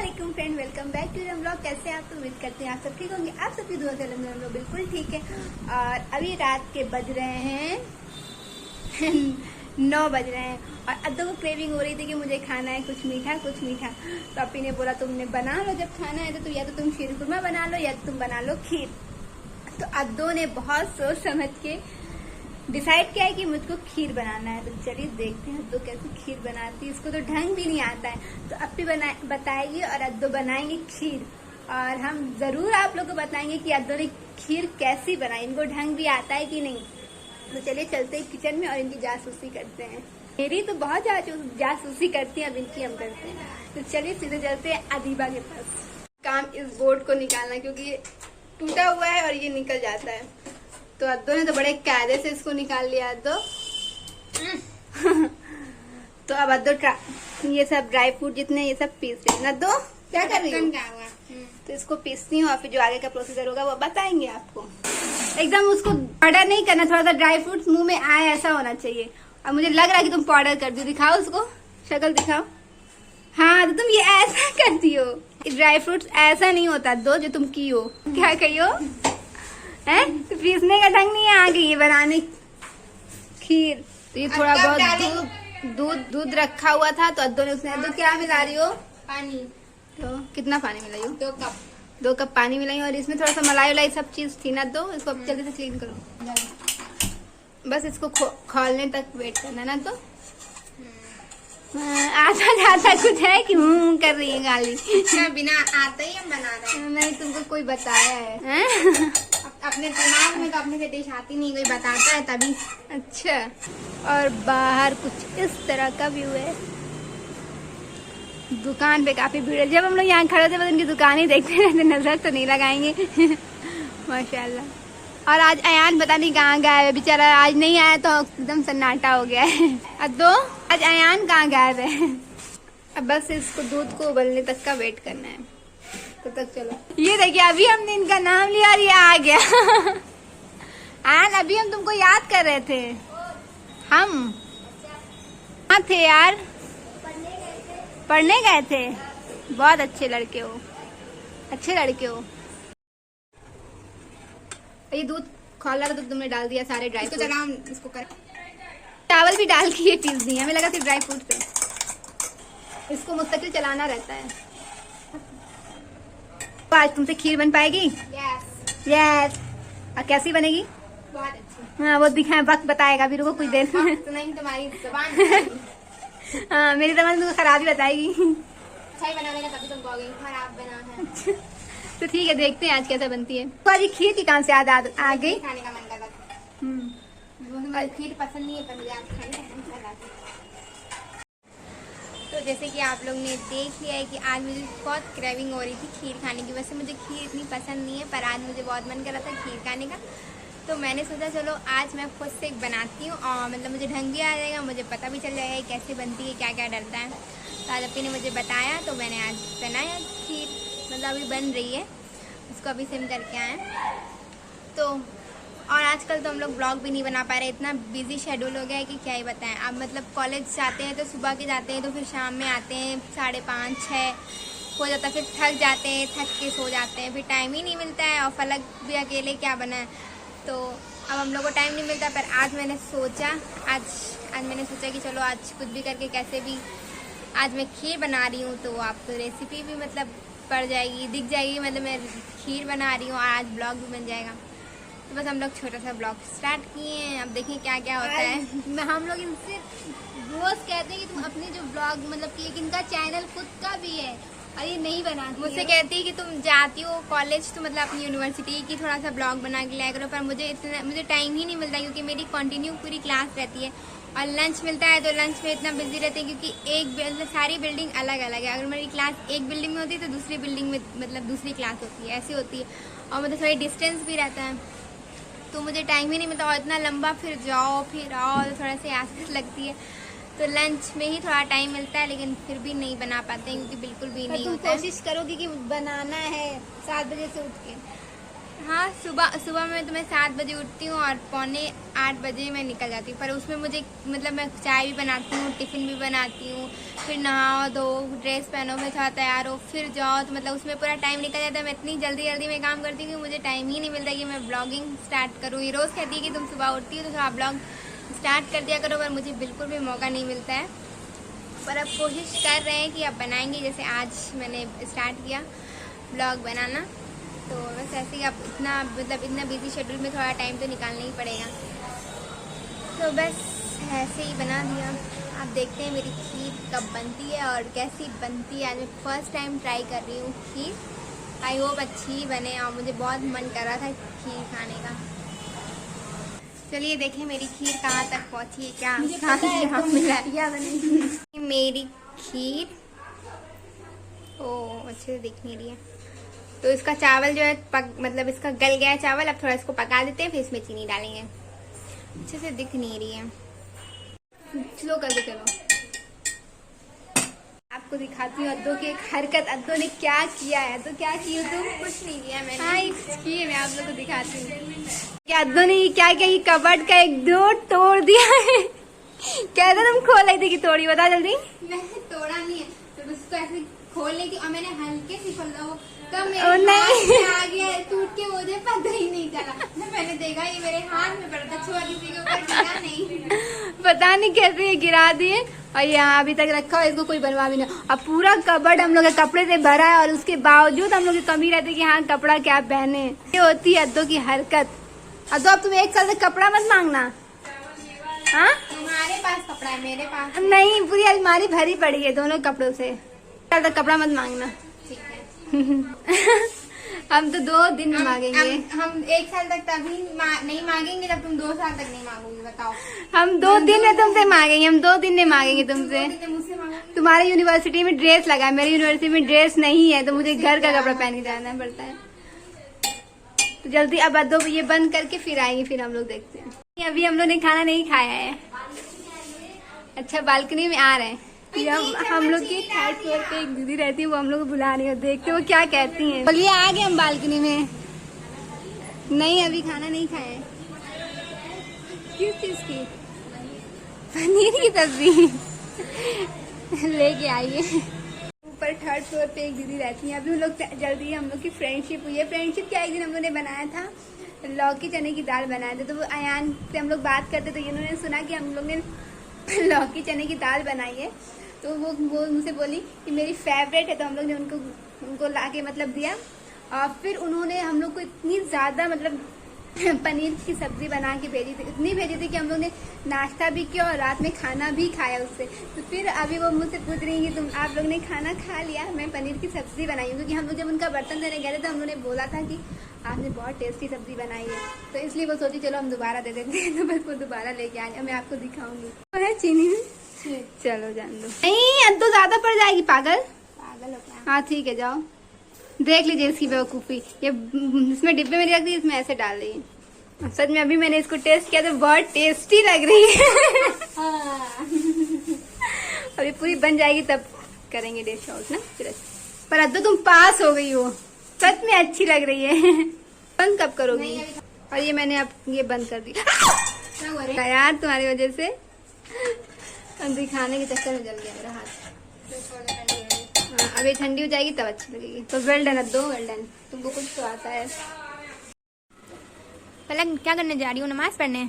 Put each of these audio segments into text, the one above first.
अस्सलामुअलैकुम friend, welcome back to the blog. कैसे हैं आप? तो उम्मीद करते हैं आप सब ठीक होंगे। आप सबकी दुआ से हम लोग बिल्कुल ठीक है। और अभी रात के बज रहे हैं 9 बज रहे हैं और अद्दो को क्रेविंग हो रही थी कि मुझे खाना है कुछ मीठा कुछ मीठा। तो अपी ने बोला तुमने बना लो, जब खाना है तो या तो तुम शीर कुरमा बना लो या तुम बना लो खीर। तो अद्दो ने बहुत सोच समझ के डिसाइड किया है कि मुझको खीर बनाना है। तो चलिए देखते हैं अद्दो कैसे खीर बनाती है। इसको तो ढंग भी नहीं आता है, तो अप्पी बताएगी और अद्दो बनाएंगे खीर। और हम जरूर आप लोग को बताएंगे कि अद्दो ने खीर कैसी बनाई, इनको ढंग भी आता है कि नहीं। तो चलिए चलते हैं किचन में और इनकी जासूसी करते हैं। मेरी तो बहुत जासूसी करती है, अब इनकी हम करते हैं। तो चलिए सीधे चलते हैं अदीबा के पास। काम इस बोर्ड को निकालना, क्योंकि ये टूटा हुआ है और ये निकल जाता है। तो अद्दो ने तो बड़े कायदे से इसको निकाल लिया। अद्दो तो अब अद्दो ये सब ड्राई फ्रूट जितने ये सब पीस रही है। अद्दो क्या कर रही हो? तो इसको पीसती हूँ और फिर जो आगे का प्रोसीजर होगा वो बताएंगे आपको। एकदम उसको पाउडर नहीं करना, थोड़ा सा ड्राई फ्रूट मुंह में आए ऐसा होना चाहिए। और मुझे लग रहा है कि तुम पाउडर कर दी। दिखाओ उसको, शक्ल दिखाओ। हाँ, तो तुम ये ऐसा करती हो। ड्राई फ्रूट ऐसा नहीं होता दो जो तुम की हो। क्या कही हो? है तो पीसने का ढंग नहीं है आगे ये बनाने खीर। तो ये थोड़ा बहुत दूध रखा हुआ था तो अद्दो ने उसने। अद्दो क्या मिला रही हो? पानी। तो कितना पानी मिलाई हो? 2 कप पानी मिलाई और इसमें थोड़ा सा मलाई वलाई सब चीज थी ना। दो इसको अब जल्दी से क्लीन करो। बस इसको खोलने तक वेट करना ना। तो आता जाता कुछ है कि कर रही है गाली। बिना आते ही हम बना रहे हैं। नहीं, तुमको कोई बताया है? अपने दिमाग में तो अपने से डिश आती नहीं, कोई बताता है तभी। अच्छा, और बाहर कुछ इस तरह का व्यू है। दुकान पे काफी भीड़ है। जब हम लोग यहाँ खड़े थे बस इनकी दुकान ही देखते रहते, नजर तो नहीं लगाएंगे। माशाल्लाह। और आज अयान पता नहीं कहाँ गया है बेचारा, आज नहीं आया तो एकदम सन्नाटा हो गया है। अद्दो आज अयान कहाँ गायब है? अब बस इसको दूध को उबलने तक का वेट करना है। तब तक चलो। ये देखिए अभी हमने इनका नाम लिया और ये आ गया। आन अभी हम तुमको याद कर रहे थे। हम कहाँ थे यार? पढ़ने गए थे। बहुत अच्छे लड़के हो, अच्छे लड़के हो। ये दूध खोला तो तुमने डाल दिया सारे ड्राई फ्रूट। चला हम इसको कर। चावल भी डाल के ये पीस दिए। हमें लगा सिर्फ ड्राई फ्रूट से। इसको मुस्तकिल चलाना रहता है। तो आज तुमसे खीर बन पाएगी? यस। और कैसी बनेगी? बहुत अच्छी। हाँ वो दिखाए, वक्त बताएगा। अभी रुको कुछ देर में। तो नहीं तुम्हारी जुबान। हाँ मेरी जबान तुमको खराब ही बताएगी। अच्छा ही बनाने का तभी तुम कहोगे खराब बना है। तो ठीक है, देखते हैं आज कैसे बनती है। तो आज खीर की कहाँ से याद आ गई? खाने का मन कर रहा था। खीर पसंद नहीं है पर मुझे आज खाने का मन कर रहा था। तो जैसे कि आप लोग ने देख लिया है कि आज मुझे बहुत क्रेविंग हो रही थी खीर खाने की। वैसे मुझे खीर इतनी पसंद नहीं है पर आज मुझे बहुत मन कर रहा था खीर खाने का। तो मैंने सोचा चलो आज मैं खुद से एक बनाती हूँ और मतलब मुझे ढंग भी आ जाएगा, मुझे पता भी चल जाएगा कैसे बनती है, क्या क्या डलता है। तो आज अपनी ने मुझे बताया तो मैंने आज बनाया खीर। मतलब अभी बन रही है, उसको अभी सिम करके आए। तो और आजकल तो हम लोग ब्लॉग भी नहीं बना पा रहे, इतना बिजी शेड्यूल हो गया है कि क्या ही बताएं। अब मतलब कॉलेज जाते हैं तो सुबह के जाते हैं तो फिर शाम में आते हैं 5:30 6 हो जाता है। फिर थक जाते हैं, थक के सो जाते हैं, फिर टाइम ही नहीं मिलता है। और फलक भी अकेले क्या बना है, तो अब हम लोग को टाइम नहीं मिलता। पर आज मैंने सोचा कि चलो आज कुछ भी करके कैसे भी आज मैं खीर बना रही हूँ। तो आपको रेसिपी भी मतलब पड़ जाएगी, दिख जाएगी। मतलब मैं खीर बना रही हूँ और आज ब्लॉग भी बन जाएगा। तो बस हम लोग छोटा सा ब्लॉग स्टार्ट किए हैं। अब देखें क्या क्या होता है। हम लोग इनसे रोज कहते हैं कि तुम अपने जो ब्लॉग मतलब कि एक इनका चैनल खुद का भी है और ये नहीं बनाती। मुझसे कहती है कि तुम जाती हो कॉलेज तो मतलब अपनी यूनिवर्सिटी की थोड़ा सा ब्लॉग बना के लाया करो। पर मुझे टाइम ही नहीं मिलता क्योंकि मेरी कंटिन्यू पूरी क्लास रहती है। और लंच मिलता है तो लंच में इतना बिजी रहते हैं क्योंकि सारी बिल्डिंग अलग अलग है। अगर मेरी क्लास एक बिल्डिंग में होती है तो दूसरी बिल्डिंग में मतलब दूसरी क्लास होती है, ऐसी होती है। और मतलब थोड़ी डिस्टेंस भी रहता है तो मुझे टाइम ही नहीं मिलता। और इतना लंबा फिर जाओ फिर आओ तो थोड़ा सी आसकत लगती है। तो लंच में ही थोड़ा टाइम मिलता है लेकिन फिर भी नहीं बना पाते हैं क्योंकि बिल्कुल भी नहीं होता है। कोशिश करोगी कि बनाना है 7 बजे से उठ के? हाँ, सुबह में तो मैं 7 बजे उठती हूँ और 7:45 बजे मैं निकल जाती हूँ। पर उसमें मुझे मतलब मैं चाय भी बनाती हूँ, टिफ़िन भी बनाती हूँ, फिर नहाओ धो, ड्रेस पहनो, फिर थोड़ा तैयार हो, फिर जाओ, तो मतलब उसमें पूरा टाइम निकल जाता है। मैं इतनी जल्दी में काम करती हूँ कि मुझे टाइम ही नहीं मिलता कि मैं ब्लॉगिंग स्टार्ट करूँ। ये रोज़ कहती है कि तुम सुबह उठती हो तो थोड़ा ब्लॉग स्टार्ट कर दिया करो, पर मुझे बिल्कुल भी मौका नहीं मिलता है। पर अब कोशिश कर रहे हैं कि अब बनाएंगे। जैसे आज मैंने स्टार्ट किया ब्लॉग बनाना, तो बस ऐसे ही अब इतना बिजी शेड्यूल में थोड़ा टाइम तो निकालना ही पड़ेगा। तो बस ऐसे ही बना दिया। आप देखते हैं मेरी खीर कब बनती है और कैसी बनती है। आज मैं फर्स्ट टाइम ट्राई कर रही हूँ खीर। आई होप अच्छी बने और मुझे बहुत मन कर रहा था खीर खाने का। चलिए देखें मेरी खीर कहाँ तक पहुँची है, क्या मिला मेरी खीर। ओह अच्छे से दिख नहीं रही है। तो इसका चावल जो है मतलब इसका गल गया है चावल। अब थोड़ा इसको पका देते हैं, फिर इसमें चीनी डालेंगे। अच्छे से दिख नहीं रही है, स्लो करके चलो। आपको दिखाती हूँ अद्दो की एक हरकत। अद्दो ने क्या किया है, तो क्या की हो तुम? कुछ नहीं किया मैंने। हाँ कुछ की है, मैं आप लोग को दिखाती हूँ। क्या अद्दो ने क्या किया, ये कबर्ड का एक डोर तोड़ दिया है। कहते तुम खोल रही थी कि तोड़ी, बता जल्दी। मैंने तोड़ा नहीं है, तो उसको ऐसे खोल ली थी और मैंने हल्के से खोला वो कब मेरे नहीं आ गया टूट के, मुझे पता ही नहीं चला। मैंने देखा ये मेरे हाथ में पड़ा था, छोटी सी के ऊपर गिरा नहीं। पता नहीं कैसे ये गिरा दिए और यहाँ अभी तक रखा हुआ, इसको कोई बनवा भी नहीं। अब पूरा कबर्ड हम लोग के कपड़े से भरा है और उसके बावजूद हम लोग की कमी रहती है कि हाँ कपड़ा क्या पहने। ये होती है अद्दो की हरकत। अद्दो अब तुम 1 साल से कपड़ा मत मांगना। हाँ तुम्हारे पास कपड़ा है, मेरे पास नहीं, पूरी अलमारी भरी पड़ी है दोनों कपड़ों से। तक कपड़ा मत मांगना। ठीक है। हम तो 2 दिन में मांगेंगे। हम 1 साल तक तभी नहीं मांगेंगे जब तुम 2 साल तक नहीं मांगोगी। बताओ, हम 2 दिन में तुमसे मांगेंगे, हम 2 दिन में मांगेंगे तुमसे। मुझसे मांगोगी? तुम्हारे यूनिवर्सिटी में ड्रेस लगा है, मेरी यूनिवर्सिटी में ड्रेस नहीं है, तो मुझे घर का कपड़ा पहन के जाना पड़ता है। तो जल्दी अब दो, ये बंद करके फिर आएंगे, फिर हम लोग देखते हैं। अभी हम लोग ने खाना नहीं खाया है। अच्छा बालकनी में आ रहे हैं। हम लोग की 3rd फ्लोर पे एक दीदी रहती है, वो हम लोग को बुला रही है, देखते वो क्या कहती हैं। बोलिए आ गए हम बालकनी में। नहीं अभी खाना नहीं खाए। किस चीज की? पनीर की सब्जी लेके आइए। ऊपर 3rd फ्लोर पे एक दीदी रहती है। अभी हम लोग जल्दी हम लोग की फ्रेंडशिप हुई है। फ्रेंडशिप क्या, एक दिन हम लोग ने बनाया था लौकी चने की दाल बनाए थे, तो वो अयान से हम लोग बात करते तो इन्होंने सुना कि हम लोग ने लौकी चने की दाल बनाई है, तो वो मुझसे बोली कि मेरी फेवरेट है, तो हम लोग ने उनको ला के मतलब दिया। और फिर उन्होंने हम लोग को इतनी ज़्यादा मतलब पनीर की सब्जी बना के भेजी थी, इतनी भेजी थी कि हम लोग ने नाश्ता भी किया और रात में खाना भी खाया उससे। तो फिर अभी वो मुझसे पूछ रही है कि तुम आप लोग ने खाना खा लिया? मैं पनीर की सब्जी बनाई हूँ, क्योंकि हम लोग जब उनका बर्तन देने गए थे तो हम लोग ने बोला था कि आपने बहुत टेस्टी सब्जी बनाई है, तो इसलिए वो सोची चलो हम दोबारा दे देते हैं। तो बस वो दोबारा लेके आ गया, मैं आपको दिखाऊंगी। है चीनी में, चलो जान दो। नहीं अब तो ज्यादा पड़ जाएगी, पागल पागल हो क्या? हाँ ठीक है जाओ, देख लीजिए इसकी बेवकूफ़ी। ये इसमें डिब्बे में रख दी, इसमें ऐसे डाल दी। सच में अभी मैंने इसको टेस्ट किया तो बहुत टेस्टी लग रही है। अभी पूरी बन जाएगी तब करेंगे डिश आउट ना। पर अब तो तुम पास हो गई हो, सच में अच्छी लग रही है। बंद कब करोगी? और ये मैंने अब ये बंद कर दिया यार तुम्हारी वजह से। दिखाने के चक्कर में जल गया मेरा हाथ। अभी ठंडी हो जाएगी तब अच्छी लगेगी। तो वेल डन अब दो, वेल डन। तुमको कुछ तो आता है। पलक क्या करने जा रही हूँ? नमाज पढ़ने।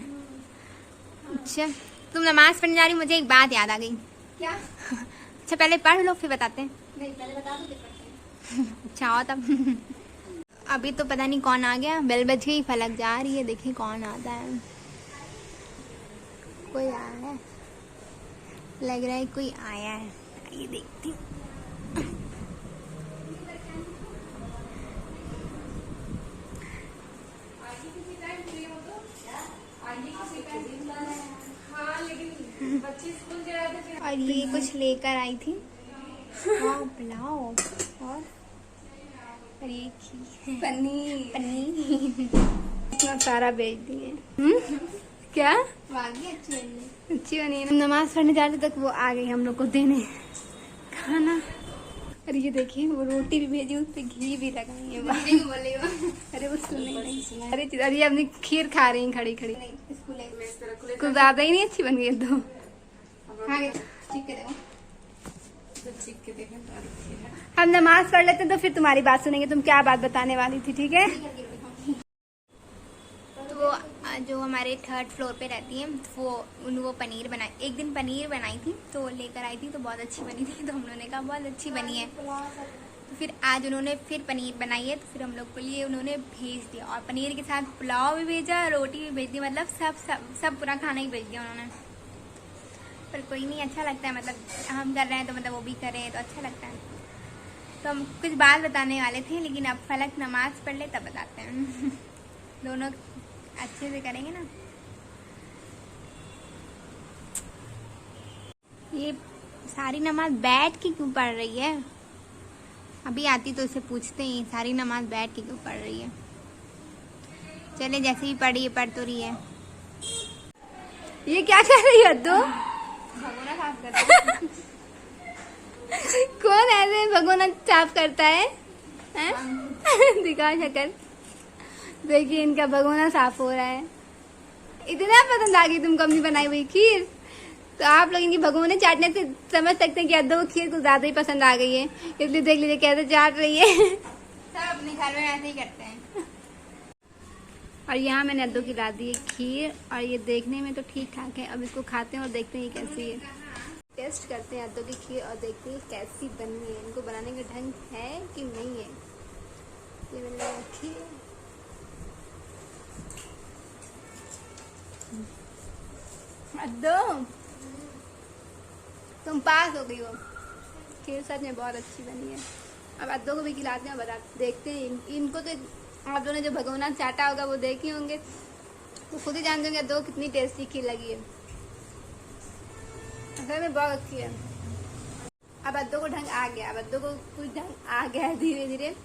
अच्छा तुम नमाज पढ़ने जा रही हो, मुझे एक बात याद आ गई। क्या? अच्छा पहले पढ़ लो फिर बताते हैं। नहीं पहले बता दो फिर पढ़ते हैं। अच्छा आओ तब। अभी तो पता नहीं कौन आ गया, बेल बज गई, फलक जा रही है, देखिए कौन आता है। कोई आया है, लग रहा है कोई आया है। ये देखती हूँ। और ये कुछ लेकर आई थी। हाँ पुलाव और ये पनीर पनीर। इतना सारा बेच दिए। क्या अच्छी अच्छी बनी है। नमाज पढ़ने जाते तक वो आ गई हम लोग को देने खाना। अरे ये देखिए वो रोटी भी भेजी, उस पे घी भी लगाई है। अरे वो सुन अरे अरे अपनी खीर खा रही हैं खड़ी खड़ी। कुछ ज्यादा ही नहीं अच्छी बन गई तो। हम नमाज पढ़ लेते तो फिर तुम्हारी बात सुनेंगे, तुम क्या बात बताने वाली थी, ठीक है? तो जो हमारे 3rd फ्लोर पे रहती है वो पनीर बनाई, एक दिन पनीर बनाई थी तो लेकर आई थी, तो बहुत अच्छी बनी थी। तो हम लोगों ने कहा बहुत अच्छी बनी है, तो फिर आज उन्होंने फिर पनीर बनाई है, तो फिर हम लोग के लिए उन्होंने भेज दिया, और पनीर के साथ पुलाव भी भेजा, रोटी भी भेज दी, मतलब सब पूरा खाना ही भेज दिया उन्होंने। पर कोई नहीं, अच्छा लगता है, मतलब हम कर रहे हैं तो मतलब वो भी करें तो अच्छा लगता है। तो हम कुछ बात बताने वाले थे, लेकिन अब फलक नमाज पढ़ ले तब बताते हैं। दोनों अच्छे से करेंगे ना। ये सारी नमाज बैठ के क्यों पढ़ रही है? अभी आती तो उसे पूछते हैं सारी नमाज बैठ के क्यों पढ़ रही है। चले जैसे भी पढ़ी है, पढ़ तो रही है। ये क्या कर रही है तो? भगोना साफ करता है। कौन ऐसे भगोना साफ करता है? दिखा शक्ल, देखिए इनका भगोना साफ हो रहा है। इतना पसंद आ गई तुमको अपनी बनाई हुई खीर, तो आप लोग इनकी भगोने चाटने से समझ सकते हैं कि अद्दो को खीर कुछ ज्यादा ही पसंद आ गई है, इसलिए देख लीजिए कैसे चाट रही है। सब अपने घर में ऐसे ही करते हैं। और यहाँ मैंने अद्दो की ला दी है खीर, और ये देखने में तो ठीक ठाक है। अब इसको खाते हैं और देखते हैं कैसी है। टेस्ट करते हैं अद्दो की खीर और देखते हैं कैसी बनी है, इनको बनाने का ढंग है कि नहीं है। ये मैंने रखी है। अद्दो तुम पास हो गई हो, खीर सच में बहुत अच्छी बनी है। अब अद्दो को भी खिलाते हैं, बता देखते हैं इनको। तो आप लोगों ने जो भगोना चाटा होगा वो देखे होंगे, तो खुद ही जान जाएंगे अद्दो कितनी टेस्टी खीर लगी है। असल में बहुत अच्छी है। अब अद्दो को ढंग आ गया, अब अद्दो को कुछ ढंग आ गया है, धीरे धीरे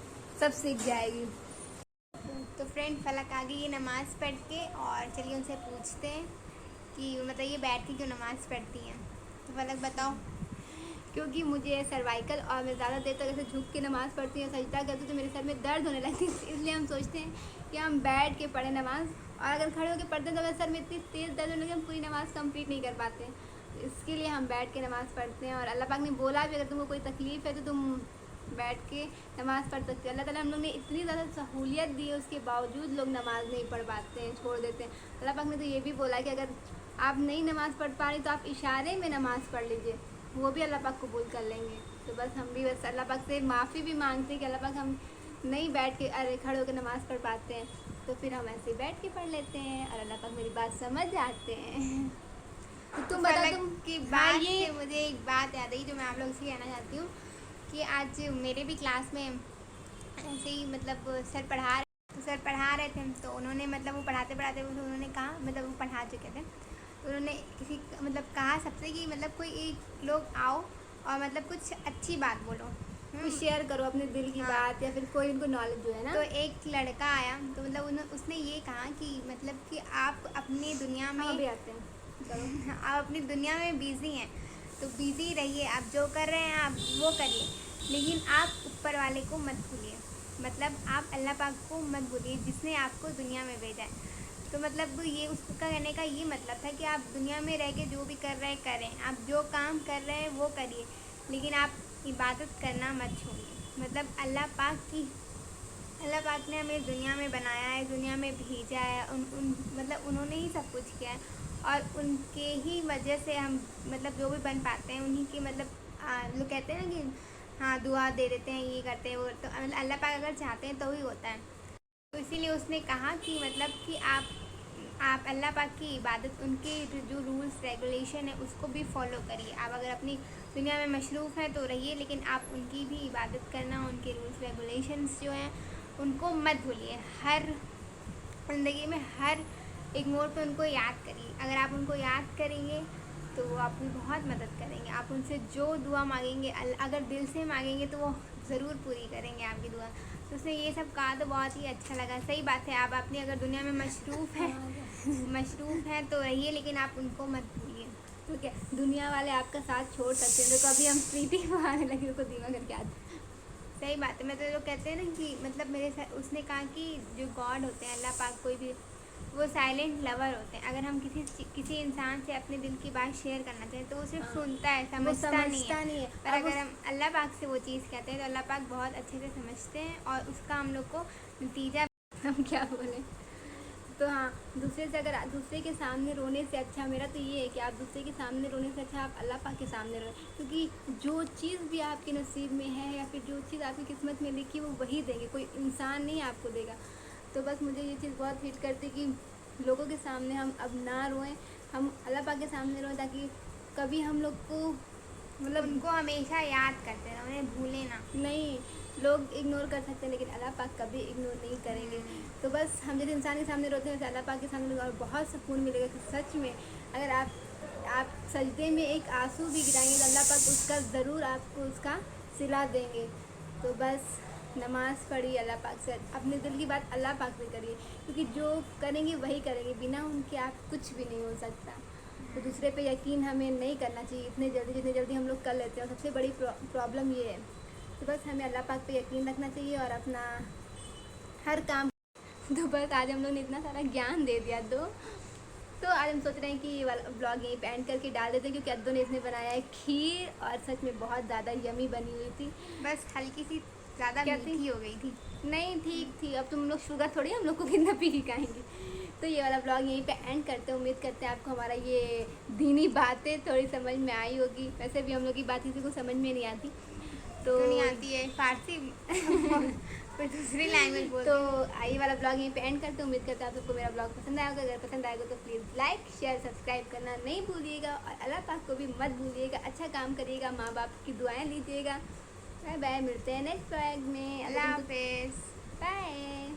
सब सीख जाएगी। तो फ्रेंड फलक आ गई है नमाज पढ़ के, और चलिए उनसे पूछते हैं कि मतलब ये बैठ के क्यों नमाज पढ़ती हैं। तो फलक बताओ। क्योंकि मुझे सर्वाइकल और मैं ज़्यादा देर तक ऐसे झुक के नमाज़ पढ़ती हूँ, सजदा करती हूँ, तो मेरे सर में दर्द होने लगती है। इसलिए हम सोचते हैं कि हम बैठ के पढ़ें नमाज़, और अगर खड़े होकर पढ़ते हैं तो मेरे सर में इतनी तेज़ दर्द होने लगे हम पूरी नमाज़ कंप्लीट नहीं कर पाते। तो इसके लिए हम बैठ के नमाज़ पढ़ते हैं। और अल्लाह पाक ने बोला भी अगर तुमको कोई तकलीफ़ है तो तुम बैठ के नमाज़ पढ़ सकते हो। अल्लाह ताला हम लोग ने इतनी ज़्यादा सहूलियत दी है, उसके बावजूद लोग नमाज़ नहीं पढ़ पाते हैं, छोड़ देते हैं। अल्लाह पाक ने तो ये भी बोला कि अगर आप नहीं नमाज़ पढ़ पा रही तो आप इशारे में नमाज़ पढ़ लीजिए, वो भी अल्लाह पाक कबूल कर लेंगे। तो बस हम भी बस अल्लाह पाक से माफ़ी भी मांगते हैं कि अल्लाह पाक हम नहीं बैठ के अरे खड़े होकर नमाज़ पढ़ पाते हैं, तो फिर हम ऐसे ही बैठ के पढ़ लेते हैं, और अल्लाह पाक मेरी बात समझ जाते हैं। तो तुम बता, तुम की बात से मुझे एक बात याद आई जो मैं आप लोगों से कहना चाहती हूँ कि आज मेरे भी क्लास में ऐसे ही मतलब सर पढ़ा रहे थे, तो उन्होंने मतलब वो पढ़ाते पढ़ाते उन्होंने कहा, मतलब वो पढ़ा चुके थे, उन्होंने किसी मतलब कहा सबसे कि मतलब कोई एक लोग आओ और मतलब कुछ अच्छी बात बोलो, कुछ शेयर करो अपने दिल की बात, या फिर कोई उनको नॉलेज जो है ना। तो एक लड़का आया, तो मतलब उसने ये कहा कि मतलब कि आप अपनी दुनिया में भी आते हैं आप अपनी दुनिया में बिजी हैं तो बिजी रहिए, आप जो कर रहे हैं आप वो करिए, लेकिन आप ऊपर वाले को मत भूलिए, मतलब आप अल्लाह पाक को मत भूलिए जिसने आपको दुनिया में भेजा है। तो मतलब ये उसका कहने का ये मतलब था कि आप दुनिया में रह के जो भी कर रहे हैं करें, आप जो काम कर रहे हैं वो करिए, लेकिन आप इबादत करना मत छोड़िए। मतलब अल्लाह पाक ने हमें दुनिया में बनाया है, दुनिया में भेजा है, मतलब उन्होंने ही सब कुछ किया है, और उनके ही वजह से हम मतलब जो भी बन पाते हैं, उन्हीं की मतलब लोग कहते हैं ना कि हाँ दुआ दे देते हैं, ये करते हैं वो, तो अल्लाह पाक अगर चाहते हैं तो ही होता है। तो इसीलिए उसने कहा कि मतलब कि आप अल्लाह पाक की इबादत, उनके जो रूल्स रेगुलेशन है उसको भी फॉलो करिए। आप अगर अपनी दुनिया में मशरूफ़ हैं तो रहिए, लेकिन आप उनकी भी इबादत करना, उनके रूल्स रेगुलेशंस जो हैं उनको मत भूलिए। हर ज़िंदगी में हर एक मोड़ पे उनको याद करिए। अगर आप उनको याद करेंगे तो वो आपकी बहुत मदद करेंगे। आप उनसे जो दुआ मांगेंगे, अगर दिल से मांगेंगे तो वो ज़रूर पूरी करेंगे आपकी दुआ। तो उसने ये सब कहा तो बहुत ही अच्छा लगा। सही बात है, आप अपनी अगर दुनिया में मशरूफ़ हैं तो रहिए, लेकिन आप उनको मत भूलिए। तो क्या दुनिया वाले आपका साथ छोड़ सकते हैं? तो कभी हम प्रीति आने लगे उसको धीमा करके आते, सही बात है। मैं तो लोग कहते हैं ना कि मतलब मेरे साथ उसने कहा कि जो गॉड होते हैं, अल्लाह पाक, कोई भी, वो साइलेंट लवर होते हैं। अगर हम किसी इंसान से अपने दिल की बात शेयर करना चाहें तो वो सिर्फ सुनता है, समझता नहीं है। पर अगर हम अल्लाह पाक से वो चीज़ कहते हैं तो अल्लाह पाक बहुत अच्छे से समझते हैं और उसका हम लोग को नतीजा हम क्या बोलें। तो हाँ, दूसरे के सामने रोने से अच्छा, मेरा तो ये है कि आप दूसरे के सामने रोने से अच्छा आप अल्लाह पाक के सामने रोएं, क्योंकि जो चीज़ भी आपके नसीब में है या फिर जो चीज़ आपकी किस्मत में लिखी वो वही देंगे, कोई इंसान नहीं आपको देगा। तो बस मुझे ये चीज़ बहुत हिट करती कि लोगों के सामने हम अब ना रोएं, हम अल्लाह पाक के सामने रोएं, ताकि कभी हम लोग को मतलब उनको हमेशा याद करते हैं, उन्हें भूलें ना। नहीं, लोग इग्नोर कर सकते हैं लेकिन अल्लाह पाक कभी इग्नोर नहीं करेंगे। तो बस हम जिस इंसान के सामने रोते हैं वैसे अल्लाह पाक के सामने और बहुत सुकून मिलेगा कि सच में अगर आप सजदे में एक आंसू भी गिराएंगे तो अल्लाह पाक उसका ज़रूर आपको उसका सिला देंगे। तो बस नमाज़ पढ़िए, अल्लाह पाक से अपने दिल की बात अल्लाह पाक से करिए, क्योंकि जो करेंगे वही करेंगे, बिना उनके आप कुछ भी नहीं हो सकता। तो दूसरे पे यकीन हमें नहीं करना चाहिए इतने जल्दी, जितने जल्दी हम लोग कर लेते हैं, और सबसे बड़ी प्रॉब्लम ये है। तो बस हमें अल्लाह पाक पे यकीन रखना चाहिए और अपना हर काम तो बस आज हम लोग ने इतना सारा ज्ञान दे दिया। तो आज हम सोच रहे हैं कि ये वाला ब्लॉग यहीं पे एंड करके डाल देते हैं, क्योंकि अद्दू ने इसमें बनाया है खीर और सच में बहुत ज़्यादा यमी बनी हुई थी। बस हल्की सी ज़्यादा मीठी हो गई थी। नहीं, ठीक थी। अब तुम लोग शुगर थोड़ी हम लोग को कितना पी खाएंगे। तो ये वाला ब्लॉग यहीं पे एंड करते हैं। उम्मीद करते हैं आपको हमारा ये दीनी बातें थोड़ी समझ में आई होगी। वैसे भी हम लोग की बात किसी को समझ में नहीं आती, तो नहीं आती है फारसी कोई दूसरी लैंग्वेज बोल। तो ये वाला ब्लॉग यहीं पे एंड करते हैं। उम्मीद करते हैं आप सबको मेरा ब्लॉग पसंद आएगा। अगर पसंद आएगा तो प्लीज़ लाइक शेयर सब्सक्राइब करना नहीं भूलिएगा, और अल्लाह पाक को भी मत भूलिएगा। अच्छा काम करिएगा, माँ बाप की दुआएं लीजिएगा। बाय बाय, मिलते हैं नेक्स्ट ब्लॉग में। अल्लाह हाफिज़। बाय।